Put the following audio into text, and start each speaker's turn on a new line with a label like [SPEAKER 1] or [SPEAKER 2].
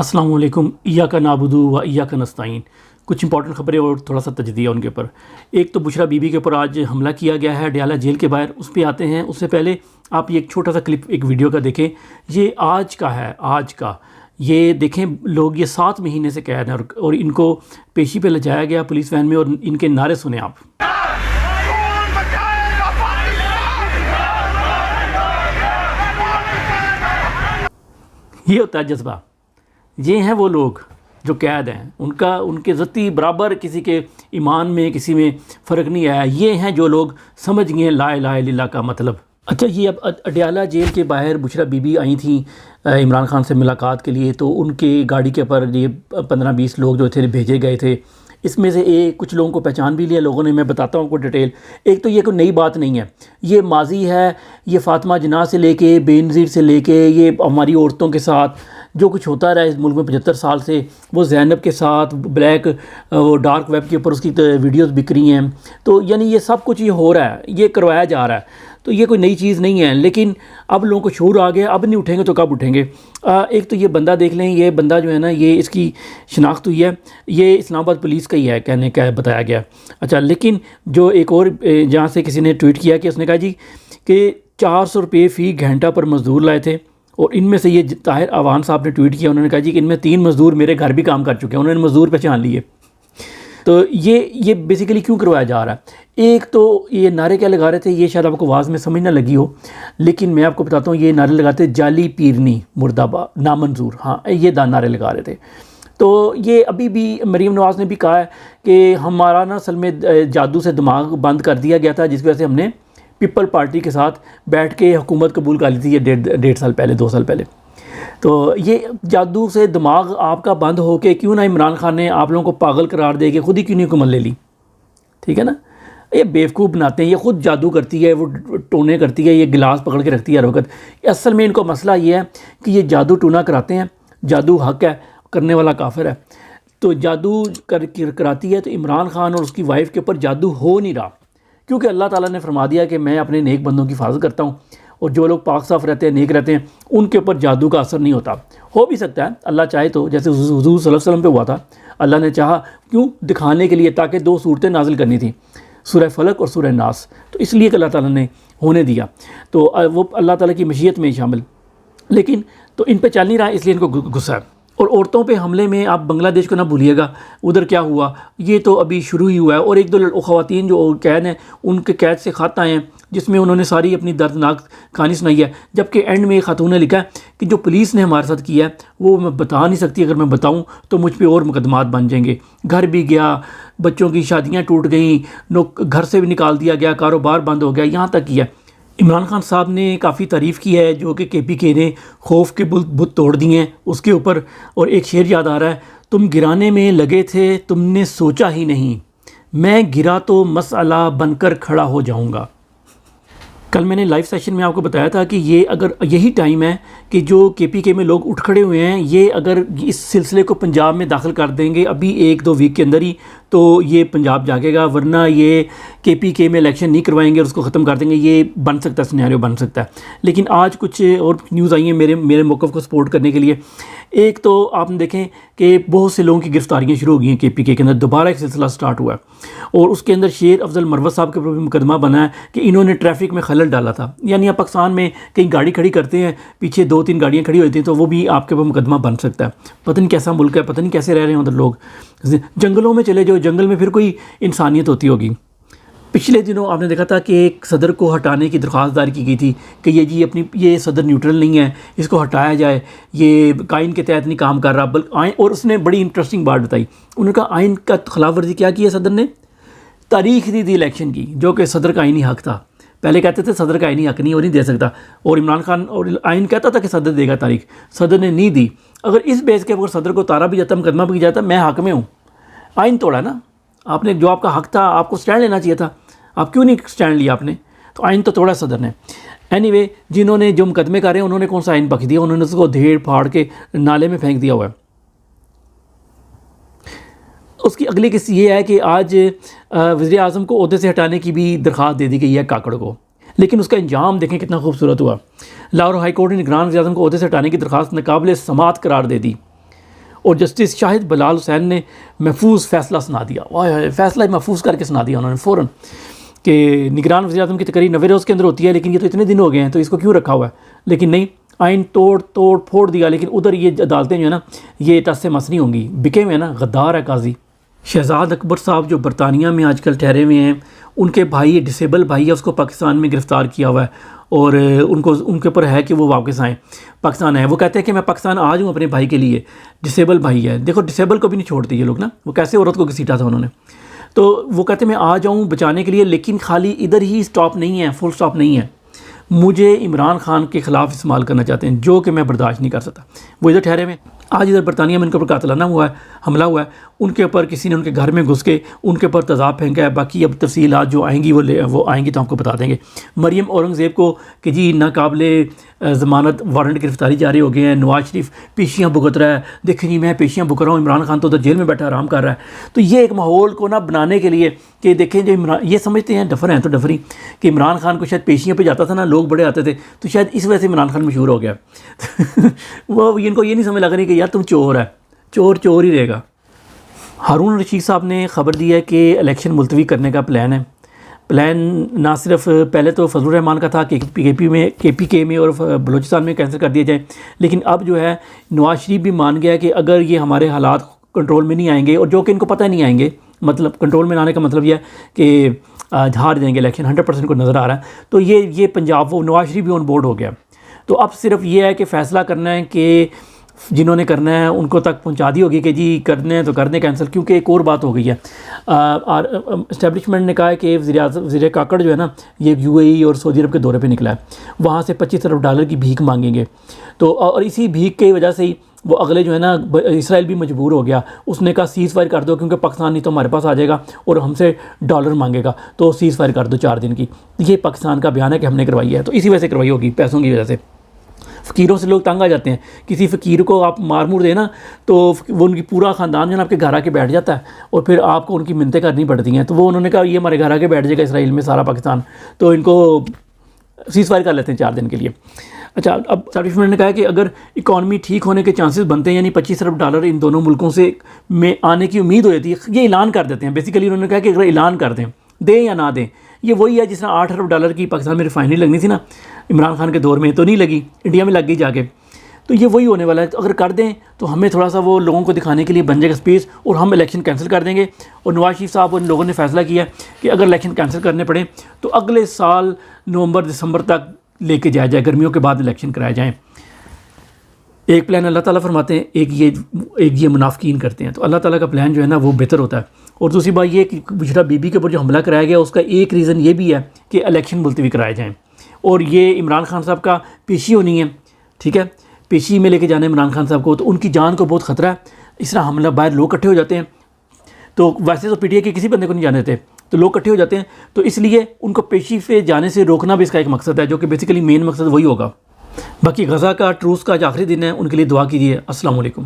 [SPEAKER 1] السلام علیکم. ایاک نعبد و ایاک نستعین. کچھ امپورٹنٹ خبریں اور تھوڑا سا تجزیہ ان کے اوپر. ایک تو بشرا بی بی کے اوپر آج حملہ کیا گیا ہے اڈیالہ جیل کے باہر، اس پہ آتے ہیں. اس سے پہلے آپ یہ ایک چھوٹا سا کلپ ایک ویڈیو کا دیکھیں. یہ آج کا ہے، آج کا. یہ دیکھیں لوگ یہ 7 مہینے سے قید ہیں اور ان کو پیشی پہ لے جایا گیا پولیس وین میں، اور ان کے نعرے سنیں آپ. یہ ہوتا ہے جذبہ. یہ ہیں وہ لوگ جو قید ہیں، ان کے ذاتی برابر کسی کے ایمان میں کسی میں فرق نہیں آیا. یہ ہیں جو لوگ سمجھ گئے لا الہ الا اللہ کا مطلب. اچھا، یہ اب اڈیالہ جیل کے باہر بشرا بی بی آئی تھیں عمران خان سے ملاقات کے لیے، تو ان کے گاڑی کے اوپر یہ 15-20 لوگ جو تھے بھیجے گئے تھے. اس میں سے کچھ لوگوں کو پہچان بھی لیا لوگوں نے. میں بتاتا ہوں کو ڈیٹیل. ایک تو یہ کوئی نئی بات نہیں ہے، یہ ماضی ہے. یہ فاطمہ جناح سے لے کے بے نظیر سے لے کے یہ ہماری عورتوں کے ساتھ جو کچھ ہوتا رہا ہے اس ملک میں 75 سال سے، وہ زینب کے ساتھ بلیک ڈارک ویب کے اوپر اس کی ویڈیوز بک رہی ہیں. تو یعنی یہ سب کچھ یہ ہو رہا ہے، یہ کروایا جا رہا ہے. تو یہ کوئی نئی چیز نہیں ہے، لیکن اب لوگوں کو شعور آ گیا. اب نہیں اٹھیں گے تو کب اٹھیں گے؟ ایک تو یہ بندہ دیکھ لیں. یہ بندہ جو ہے نا، یہ اس کی شناخت ہوئی ہے، یہ اسلام آباد پولیس کا ہی ہے کہنے کا بتایا گیا. اچھا، لیکن جو ایک اور جہاں سے کسی نے ٹویٹ کیا کہ اس نے کہا جی کہ 400 روپے فی گھنٹہ پر مزدور لائے تھے، اور ان میں سے یہ طاہر اعوان صاحب نے ٹویٹ کیا. انہوں نے کہا جی کہ ان میں 3 مزدور میرے گھر بھی کام کر چکے ہیں. انہوں نے مزدور پہچان لیے. تو یہ بیسیکلی کیوں کروایا جا رہا ہے؟ ایک تو یہ نعرے کیا لگا رہے تھے، یہ شاید آپ کو آواز میں سمجھ نہ لگی ہو، لیکن میں آپ کو بتاتا ہوں. یہ نعرے لگاتے جعلی پیرنی مرد آباد نامنظور. ہاں، یہ نعرے لگا رہے تھے. تو یہ ابھی بھی مریم نواز نے بھی کہا ہے کہ ہمارا نا اصل میں جادو سے دماغ بند کر دیا گیا تھا، جس کی وجہ سے ہم نے پیپل پارٹی کے ساتھ بیٹھ کے حکومت قبول کر لی تھی یہ 1.5 سال پہلے 2 سال پہلے. تو یہ جادو سے دماغ آپ کا بند ہو کے کیوں نہ عمران خان نے آپ لوگوں کو پاگل قرار دے کے خود ہی کیوں نہیں حکومت لے لی؟ ٹھیک ہے نا. یہ بیوقوف بناتے ہیں. یہ خود جادو کرتی ہے، وہ ٹونے کرتی ہے، یہ گلاس پکڑ کے رکھتی ہے ہر وقت. اصل میں ان کو مسئلہ یہ ہے کہ یہ جادو ٹونا کراتے ہیں. جادو حق ہے، کرنے والا کافر ہے. تو جادو کراتی ہے تو عمران خان اور اس کی وائف کے اوپر جادو ہو نہیں رہا، کیونکہ اللہ تعالیٰ نے فرما دیا کہ میں اپنے نیک بندوں کی حفاظت کرتا ہوں، اور جو لوگ پاک صاف رہتے ہیں، نیک رہتے ہیں، ان کے اوپر جادو کا اثر نہیں ہوتا. ہو بھی سکتا ہے اللہ چاہے تو، جیسے حضور صلی اللہ علیہ وسلم پہ ہوا تھا. اللہ نے چاہا کیوں؟ دکھانے کے لیے، تاکہ 2 صورتیں نازل کرنی تھیں، سورہ فلق اور سورہ ناس. تو اس لیے کہ اللہ تعالیٰ نے ہونے دیا. تو وہ اللہ تعالیٰ کی مشیت میں شامل. لیکن تو ان پہ چل نہیں رہا، اس لیے ان کو غصہ ہے. اور عورتوں پہ حملے میں آپ بنگلہ دیش کو نہ بھولیے گا، ادھر کیا ہوا یہ تو ابھی شروع ہی ہوا ہے. اور 1-2 خواتین جو قید ہیں، ان کے قید سے خط آئے ہیں جس میں انہوں نے ساری اپنی دردناک کہانی سنائی ہے. جبکہ اینڈ میں ایک خاتون نے لکھا ہے کہ جو پولیس نے ہمارے ساتھ کیا ہے وہ میں بتا نہیں سکتی، اگر میں بتاؤں تو مجھ پہ اور مقدمات بن جائیں گے. گھر بھی گیا، بچوں کی شادیاں ٹوٹ گئیں، گھر سے بھی نکال دیا گیا، کاروبار بند ہو گیا. یہاں تک کیا عمران خان صاحب نے کافی تعریف کی ہے جو کہ کے پی کے نے خوف کے بت توڑ دیے ہیں اس کے اوپر. اور ایک شعر یاد آ رہا ہے، تم گرانے میں لگے تھے تم نے سوچا ہی نہیں، میں گرا تو مسئلہ بن کر کھڑا ہو جاؤں گا. کل میں نے لائیو سیشن میں آپ کو بتایا تھا کہ یہ اگر یہی ٹائم ہے کہ جو کے پی کے میں لوگ اٹھ کھڑے ہوئے ہیں، یہ اگر اس سلسلے کو پنجاب میں داخل کر دیں گے ابھی 1-2 ویک کے اندر ہی، تو یہ پنجاب جاگے گا. ورنہ یہ کے پی کے میں الیکشن نہیں کروائیں گے اور اس کو ختم کر دیں گے. یہ بن سکتا ہے، سینیریو بن سکتا ہے. لیکن آج کچھ اور نیوز آئی ہیں میرے موقف کو سپورٹ کرنے کے لیے. ایک تو آپ نے دیکھیں کہ بہت سے لوگوں کی گرفتاریاں شروع ہو گئی ہیں کے پی کے اندر. دوبارہ ایک سلسلہ سٹارٹ ہوا ہے، اور اس کے اندر شیر افضل مروت صاحب کے اوپر بھی مقدمہ بنا ہے کہ انہوں نے ٹریفک میں خلل ڈالا تھا. یعنی آپ پاکستان میں کہیں گاڑی کھڑی کرتے ہیں، پیچھے 2-3 گاڑیاں کھڑی ہوتی ہیں، تو وہ بھی آپ کے اوپر مقدمہ بن سکتا ہے. پتہ نہیں کیسا ملک ہے، پتہ نہیں کیسے رہ رہے ہیں ادھر لوگ. جنگلوں میں چلے جاؤ، جنگل میں پھر کوئی انسانیت ہوتی ہوگی. پچھلے دنوں آپ نے دیکھا تھا کہ ایک صدر کو ہٹانے کی درخواست دائر کی گئی تھی کہ یہ صدر نیوٹرل نہیں ہے، اس کو ہٹایا جائے، یہ آئین کے تحت نہیں کام کر رہا. بلکہ اور اس نے بڑی انٹرسٹنگ بات بتائی. انہوں نے کہا آئین کا خلاف ورزی کیا کی ہے صدر نے؟ تاریخ دی تھی الیکشن کی، جو کہ صدر کا آئینی حق تھا. پہلے کہتے تھے صدر کا آئینی حق نہیں، وہ نہیں دے سکتا، اور عمران خان اور آئین کہتا تھا کہ صدر دے گا تاریخ. صدر نے نہیں دی. اگر اس بیس کے اوپر صدر کو اتارا بھی جاتا، مقدمہ بھی جاتا، میں حق میں ہوں. آئین توڑا نا آپ نے، جو آپ کا حق تھا آپ کو سٹینڈ لینا چاہیے تھا، آپ کیوں نہیں سٹینڈ لیا آپ نے؟ تو آئین تو توڑا صدر نے. اینی وے، جنہوں نے جو مقدمے کر رہے ہیں انہوں نے کون سا آئین بخش دیا؟ انہوں نے اس کو دھیڑ پھاڑ کے نالے میں پھینک دیا ہوا ہے. اس کی اگلی قسط یہ ہے کہ آج وزیر اعظم کو عہدے سے ہٹانے کی بھی درخواست دے دی گئی ہے کاکڑ کو. لیکن اس کا انجام دیکھیں کتنا خوبصورت ہوا. لاہور ہائی کورٹ نے نگران وزیر اعظم کو عہدے سے ہٹانے کی درخواست ناقابل سماعت قرار دے دی. اور جسٹس شاہد بلال حسین نے محفوظ فیصلہ سنا دیا، فیصلہ محفوظ کر کے سنا دیا انہوں نے فوراً کہ نگران وزیر اعظم کی تقریر 90 روز کے اندر ہوتی ہے، لیکن یہ تو اتنے دن ہو گئے ہیں تو اس کو کیوں رکھا ہوا ہے؟ لیکن نہیں، آئین توڑ پھوڑ دیا، لیکن ادھر یہ عدالتیں جو ہے نا یہ ٹس سے مس نہیں ہوں گی، بکے ہوئے ہیں نا، غدار ہے قاضی۔ شہزاد اکبر صاحب جو برطانیہ میں آج کل ٹھہرے ہوئے ہیں، ان کے بھائی ڈسیبل بھائی ہے، اس کو پاکستان میں گرفتار کیا ہوا ہے، اور ان کے اوپر ہے کہ وہ واپس آئیں پاکستان آئیں۔ وہ کہتے ہیں کہ میں پاکستان آ جاؤں اپنے بھائی کے لیے، ڈسیبل بھائی ہے۔ دیکھو ڈسیبل کو بھی نہیں چھوڑتے یہ لوگ نا، وہ کیسے عورت کو گھسیٹا تھا انہوں نے، تو وہ کہتے ہیں میں آ جاؤں بچانے کے لیے، لیکن خالی ادھر ہی سٹاپ نہیں ہے، فل سٹاپ نہیں ہے، مجھے عمران خان کے خلاف استعمال کرنا چاہتے ہیں، جو کہ میں برداشت نہیں کر سکتا۔ وہ ادھر ٹھہرے ہوئے، آج ادھر برطانیہ میں ان کے اوپر قاتلانہ حملہ ہوا ہے، ان کے اوپر کسی نے ان کے گھر میں گھس کے ان کے اوپر تیزاب پھینکا ہے۔ باقی اب تفصیلات جو آئیں گی وہ آئیں گی تو ہم کو بتا دیں گے۔ مریم اورنگزیب کو کہ جی ناقابل ضمانت وارنٹ گرفتاری جاری ہو گئے ہیں، نواز شریف پیشیاں بھگت رہا ہے، دیکھیں جی میں پیشیاں بھگت رہا ہوں، عمران خان تو ادھر جیل میں بیٹھا آرام کر رہا ہے۔ تو یہ ایک ماحول کو نا بنانے کے لیے کہ دیکھیں جو یہ سمجھتے ہیں ڈفر ہیں تو ڈفری کہ عمران خان کو شاید پیشیاں پہ جاتا تھا نا، لوگ بڑے آتے تھے، تو شاید اس وجہ سے عمران خان مشہور ہو گیا۔ وہ ان کو یہ نہیں سمجھ لگ رہی کہ یار تم چور ہے، چور ہی رہے گا۔ ہارون رشید صاحب نے خبر دی ہے کہ الیکشن ملتوی کرنے کا پلان ہے۔ پلان نہ صرف پہلے تو فضل الرحمان کا تھا کہ کے پی کے میں اور بلوچستان میں کینسل کر دیا جائے، لیکن اب جو ہے نواز شریف بھی مان گیا کہ اگر یہ ہمارے حالات کنٹرول میں نہیں آئیں گے، اور جو کہ ان کو پتہ نہیں آئیں گے، مطلب کنٹرول میں آنے کا مطلب یہ ہے کہ ہار جائیں گے الیکشن، 100% کو نظر آ رہا ہے، تو یہ پنجاب وہ نواز شریف بھی آن بورڈ ہو گیا۔ تو اب صرف یہ ہے کہ فیصلہ کرنا ہے کہ جنہوں نے کرنا ہے ان کو تک پہنچا دی ہوگی کہ جی کرنے ہیں تو کر دیں کینسل، کیونکہ ایک اور بات ہو گئی ہے، اسٹیبلشمنٹ نے کہا ہے کہ وزیر کاکڑ جو ہے نا یہ یو اے ای اور سعودی عرب کے دورے پہ نکلا ہے، وہاں سے $25 ارب کی بھیک مانگیں گے، تو اور اسی بھیک کی وجہ سے ہی وہ اگلے جو ہے نا اسرائیل بھی مجبور ہو گیا، اس نے کہا سیز فائر کر دو کیونکہ پاکستان نہیں تو ہمارے پاس آ جائے گا اور ہم سے ڈالر مانگے گا، تو سیز فائر کر دو 4 دن کی۔ یہ پاکستان کا بیان ہے کہ ہم نے کروائی ہے، تو اسی وجہ سے کروائی ہوگی، پیسوں کی وجہ سے۔ فقیروں سے لوگ تنگ آ جاتے ہیں، کسی فقیر کو آپ مار مور دیں نا تو وہ ان کی پورا خاندان جو ہے نا آپ کے گھر آ کے بیٹھ جاتا ہے، اور پھر آپ کو ان کی منتیں کرنی پڑتی ہیں، تو وہ انہوں نے کہا یہ ہمارے گھر آ کے بیٹھ جائے گا اسرائیل میں سارا پاکستان، تو ان کو سیز فائر کر لیتے ہیں 4 دن کے لیے۔ اچھا، اب اسٹیبلشمنٹ نے کہا کہ اگر اکانومی ٹھیک ہونے کے چانسز بنتے ہیں، یعنی $25 ارب ان دونوں ملکوں سے میں آنے کی امید ہو جاتی ہے، یہ اعلان کر دیتے ہیں، بیسیکلی انہوں نے کہا کہ اگر اعلان کر دیں یا نہ دیں، یہ وہی ہے جس طرح $8 ارب کی پاکستان میں ریفائنری لگنی تھی نا عمران خان کے دور میں، تو نہیں لگی، انڈیا میں لگ گئی جا کے، تو یہ وہی ہونے والا ہے۔ تو اگر کر دیں تو ہمیں تھوڑا سا وہ لوگوں کو دکھانے کے لیے بن جائے گا اسپیس، اور ہم الیکشن کینسل کر دیں گے۔ اور نواز شریف صاحب اور ان لوگوں نے فیصلہ کیا کہ اگر الیکشن کینسل کرنے پڑیں تو اگلے سال نومبر دسمبر تک لے کے جایا جائے، گرمیوں کے بعد الیکشن کرائے جائیں۔ ایک پلان اللہ تعالیٰ فرماتے ہیں، ایک یہ منافقین کرتے ہیں، تو اللہ تعالیٰ کا پلان جو ہے نا وہ بہتر ہوتا ہے۔ اور دوسری بات یہ کہ بشرا بی بی کے اوپر جو حملہ کرایا گیا اس کا ایک ریزن یہ بھی ہے کہ الیکشن ملتوی کرائے جائیں، اور یہ عمران خان صاحب کا پیشی ہونی ہے، ٹھیک ہے، پیشی میں لے کے جانا ہے عمران خان صاحب کو، تو ان کی جان کو بہت خطرہ ہے۔ اس طرح حملہ باہر لوگ اکٹھے ہو جاتے ہیں، تو ویسے تو پی ٹی آئی کے کسی بندے کو نہیں جانے دیتے، تو لوگ اکٹھے ہو جاتے ہیں، تو اس لیے ان کو پیشی پہ جانے سے روکنا بھی اس کا ایک مقصد ہے، جو کہ بیسیکلی مین مقصد وہی ہوگا۔ باقی غزہ کا ٹروس کا جو آخری دن ہے ان کے لیے دعا کیجیے۔ السلام علیکم۔